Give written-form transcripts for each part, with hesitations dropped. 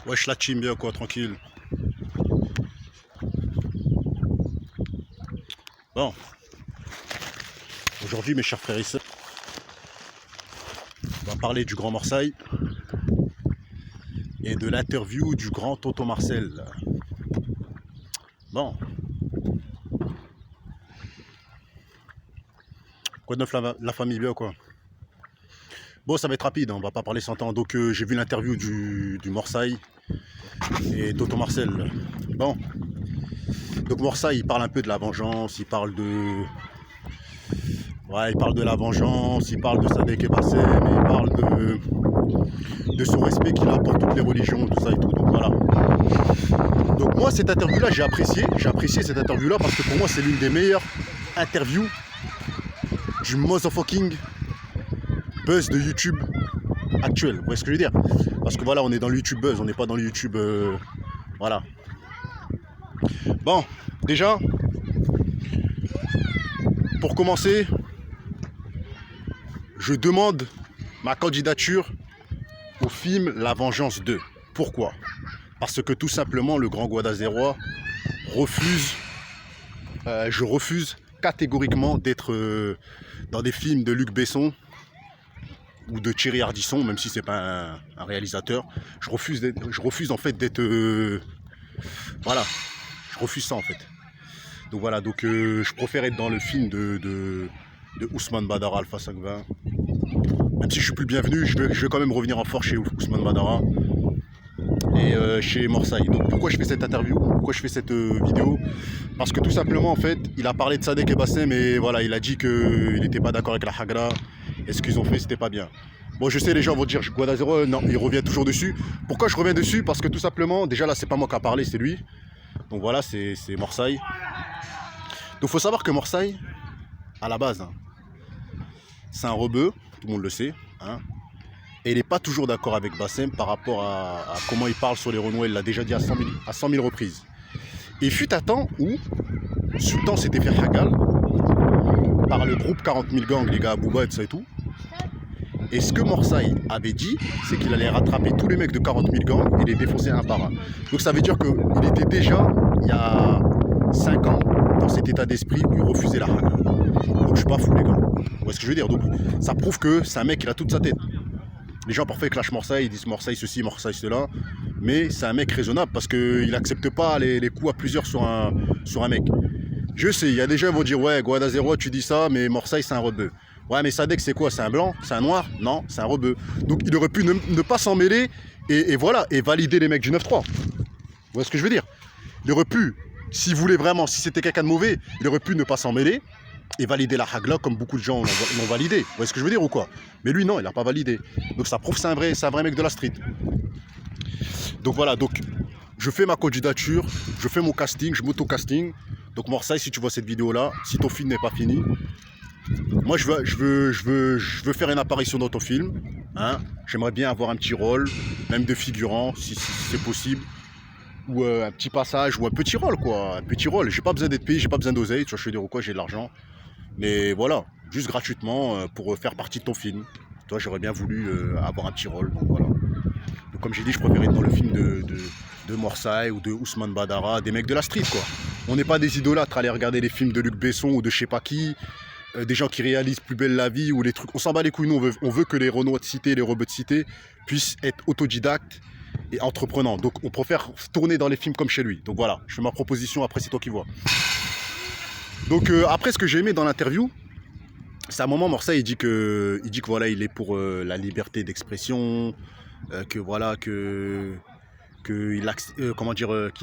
Wesh la team bien quoi, tranquille. Bon, aujourd'hui mes chers frères et sœurs, on va parler du Grand Marseille et de l'interview du grand Toto Marcel. Bon, quoi de neuf la famille bien quoi. Bon, ça va être rapide, hein, on va pas parler 100 ans. Donc j'ai vu l'interview du Marseille et Toto Marcel. Bon, donc Marseille il parle un peu de la vengeance, il parle de... Ouais, il parle de la vengeance, il parle de Sadek et Bassem, et il parle de son respect qu'il a pour toutes les religions, tout ça et tout. Donc voilà. Donc moi, cette interview-là, j'ai apprécié cette interview-là parce que pour moi, c'est l'une des meilleures interviews du motherfucking buzz de YouTube actuel. Vous voyez ce que je veux dire? Parce que voilà, on est dans le YouTube buzz, on n'est pas dans le YouTube... voilà. Bon, déjà, pour commencer, je demande ma candidature au film La Vengeance 2. Pourquoi? Parce que tout simplement, le grand Guadalajara refuse, je refuse catégoriquement d'être dans des films de Luc Besson ou de Thierry Ardisson, même si c'est pas un réalisateur. Je refuse en fait d'être... voilà, je refuse ça en fait. Donc voilà, donc je préfère être dans le film de Ousmane Badara, Alpha 520. Même si je suis plus le bienvenu, je vais quand même revenir en force chez Ousmane Badara et chez Marseille. Donc pourquoi je fais cette interview? Pourquoi je fais cette vidéo? Parce que tout simplement en fait, il a parlé de Sadek et Bassem et voilà, il a dit qu'il n'était pas d'accord avec la Hagra et ce qu'ils ont fait c'était pas bien. Bon, je sais, les gens vont dire Guadalajara, non, il revient toujours dessus. Pourquoi je reviens dessus? Parce que tout simplement, déjà là c'est pas moi qui a parlé, c'est lui. Donc voilà, c'est Marseille. Donc il faut savoir que Marseille, à la base, hein, c'est un rebeu, tout le monde le sait, hein, et il n'est pas toujours d'accord avec Bassem par rapport à comment il parle sur les Renois, il l'a déjà dit à 100 000 reprises. Et il fut un temps où Sultan s'était fait hagal par le groupe 40 000 gangs, les gars Bouba et tout ça et tout. Et ce que Marseille avait dit, c'est qu'il allait rattraper tous les mecs de 40 000 gangs et les défoncer un par un. Donc ça veut dire qu'il était déjà, il y a 5 ans, dans cet état d'esprit où il refusait la hagra. Donc je suis pas fou les gars. Vous voyez ce que je veux dire? Donc ça prouve que c'est un mec qui a toute sa tête. Les gens parfois clashent Marseille, ils disent Marseille ceci, Marseille cela. Mais c'est un mec raisonnable parce qu'il n'accepte pas les coups à plusieurs sur un mec. Je sais, il y a des gens qui vont dire ouais, Guadalajara tu dis ça, mais Marseille c'est un rebeu. Ouais, mais Sadek c'est quoi? C'est un blanc? C'est un noir? Non, c'est un rebeu. Donc il aurait pu ne pas s'en mêler et voilà, et valider les mecs du 9-3. Vous voyez ce que je veux dire? Il aurait pu, s'il voulait vraiment, si c'était quelqu'un de mauvais, il aurait pu ne pas s'en mêler et valider la Hagla comme beaucoup de gens l'ont validé. Vous voyez ce que je veux dire ou quoi? Mais lui non, il n'a pas validé. Donc ça prouve que c'est un vrai mec de la street. Donc voilà, donc je fais ma candidature, je fais mon casting, je m'auto-casting. Donc Marseille, si tu vois cette vidéo là, si ton film n'est pas fini, moi je veux faire une apparition dans ton film. Hein. J'aimerais bien avoir un petit rôle, même de figurant, si c'est possible. Ou un petit passage, ou un petit rôle quoi. Un petit rôle. J'ai pas besoin d'être payé, j'ai pas besoin d'oseille, tu vois, je veux dire ou quoi, j'ai de l'argent. Mais voilà, juste gratuitement pour faire partie de ton film. Toi, j'aurais bien voulu avoir un petit rôle, donc voilà. Donc, comme j'ai dit, je préfère être dans le film de Marseille ou de Ousmane Badara, des mecs de la street quoi. On n'est pas des idolâtres à aller regarder les films de Luc Besson ou de je sais pas qui, des gens qui réalisent Plus belle la vie ou les trucs. On s'en bat les couilles, nous on veut que les Renois de cité, les rebeux de cité puissent être autodidactes et entreprenants. Donc on préfère tourner dans les films comme chez lui. Donc voilà, je fais ma proposition, après c'est toi qui vois. Donc après ce que j'ai aimé dans l'interview, c'est à un moment Marseille il dit que voilà il est pour la liberté d'expression, que voilà qu'il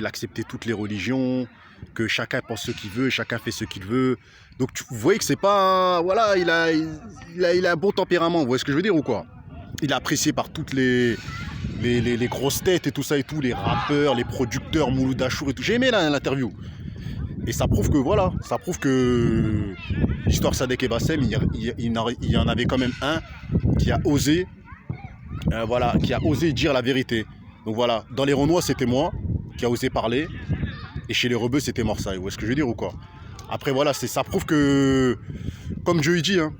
acceptait toutes les religions, que chacun pense ce qu'il veut, chacun fait ce qu'il veut. Donc vous voyez que c'est pas voilà, il a un bon tempérament, vous voyez ce que je veux dire ou quoi? Il est apprécié par toutes les grosses têtes et tout ça et tout, les rappeurs, les producteurs, Mouloud Achour et tout. J'ai aimé l'interview. Et ça prouve que voilà, ça prouve que l'histoire Sadek et Bassem, il y en avait quand même un qui a osé, voilà, qui a osé dire la vérité. Donc voilà, dans les Renois c'était moi qui a osé parler, et chez les rebeux c'était Marseille. Vous voyez ce que je veux dire ou quoi? Après voilà, ça prouve que, comme Dieu dit, hein,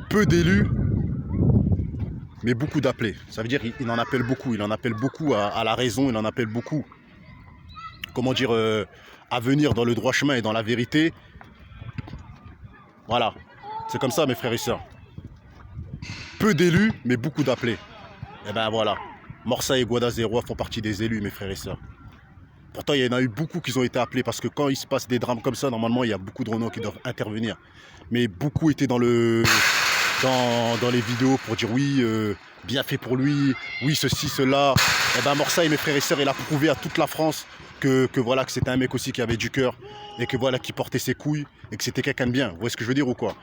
peu d'élus mais beaucoup d'appelés. Ça veut dire qu'il en appelle beaucoup. Il en appelle beaucoup à la raison. Il en appelle beaucoup, comment dire, à venir dans le droit chemin et dans la vérité. Voilà. C'est comme ça, mes frères et sœurs. Peu d'élus, mais beaucoup d'appelés. Et ben voilà. Morsa et Guadazérois font partie des élus, mes frères et sœurs. Pourtant, il y en a eu beaucoup qui ont été appelés parce que quand il se passe des drames comme ça, normalement, il y a beaucoup de Renault qui doivent intervenir. Mais beaucoup étaient dans les vidéos pour dire oui, bien fait pour lui, oui, ceci, cela. Et ben Morsa et mes frères et sœurs, il a prouvé à toute la France que voilà, que c'était un mec aussi qui avait du cœur et que voilà, qui portait ses couilles et que c'était quelqu'un de bien. Vous voyez ce que je veux dire ou quoi?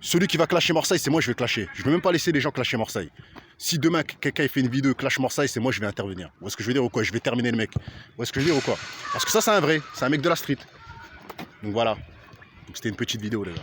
Celui qui va clasher Marseille, c'est moi, je vais clasher. Je ne vais même pas laisser les gens clasher Marseille. Si demain, quelqu'un fait une vidéo clash Marseille, c'est moi, je vais intervenir. Vous voyez ce que je veux dire ou quoi? Je vais terminer le mec. Vous voyez ce que je veux dire ou quoi? Parce que ça, c'est un vrai. C'est un mec de la street. Donc voilà. Donc c'était une petite vidéo, les gars.